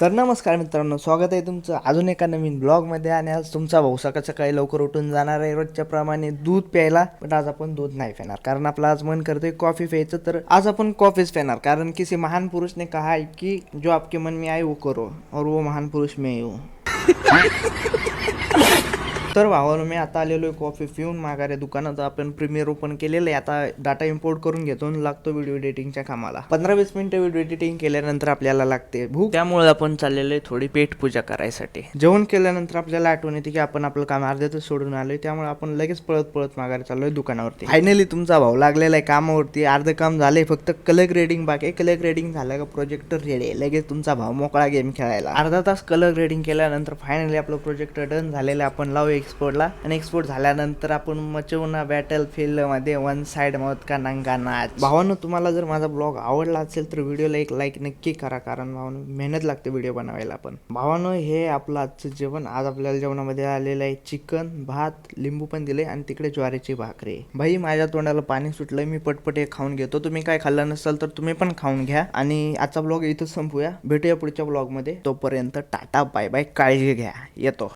तर नमस्कार मित्रांनो, स्वागत आहे तुमचं अजून एका नवीन ब्लॉगमध्ये. आणि आज तुमचा भाऊ सकाळी लवकर उठून जाणार आहे रोजच्या प्रमाणे दूध प्यायला. पण आज आपण दूध नाही पिणार, कारण आपलं आज मन करतोय कॉफी प्यायचं. तर आज आपण कॉफीच पिणार, कारण किसी महान पुरुष ने कहा है की जो आपके मन में आए वो करो, और वो महान पुरुष मैं हूँ. तर भावानं मी आता आलेलो आहे कॉफी पिऊन माघारी दुकानात. आपण प्रीमियर ओपन केलेलं आहे, आता डाटा इम्पोर्ट करून घेतो आणि लागतो व्हिडिओ एडिटिंगच्या कामाला. 15-20 मिनिटं व्हिडिओ एडिटिंग केल्यानंतर आपल्याला लागते भूक, त्यामुळे आपण चाललेलो आहे थोडी पेट पूजा करायसाठी. जेवण केल्यानंतर आपल्याला आठवण येते की आपण आपलं काम अर्ध्यातच सोडून आलोय, त्यामुळे आपण लगेच पळत माघारी चाललोय दुकानावरती. फायनली तुमचा भाऊ लागलेला आहे कामावरती. अर्ध काम झालंय, फक्त कलर ग्रेडिंग बाकी. कलर ग्रेडिंग झालं का प्रोजेक्टर रेडी आहे, लगेच तुमचा भाऊ मोकळा गेम खेळायला. अर्धा तास कलर ग्रेडिंग केल्यानंतर फायनली आपलं प्रोजेक्टर डन झालेलं आहे. आपण लावू एक्सपोर्टला, आणि एक्सपोर्ट झाल्यानंतर आपण मचवून बॅटल फील्ड मध्ये वन साइड मत का नंगा नाच. भावांनो, तुम्हाला जर माझा ब्लॉग आवडला असेल तर व्हिडिओला एक लाईक नक्की करा, कारण भावांनो मेहनत लागते व्हिडिओ बनवायला. पण भावांनो, हे आपलं आजचं जेवण. आज आपल्याला जेवणामध्ये आलेलं आहे चिकन, भात, लिंबू पण दिले, आणि तिकडे ज्वारीची भाकरी. भाई, माझ्या तोंडाला पाणी सुटलंय, मी पटपट हे खाऊन घेतो. तुम्ही काय खाल्लं नसाल तर तुम्ही पण खाऊन घ्या. आणि आजचा ब्लॉग इथं संपूया, भेटूया पुढच्या ब्लॉग मध्ये. तोपर्यंत टाटा बाय बाय, काळजी घ्या, येतो.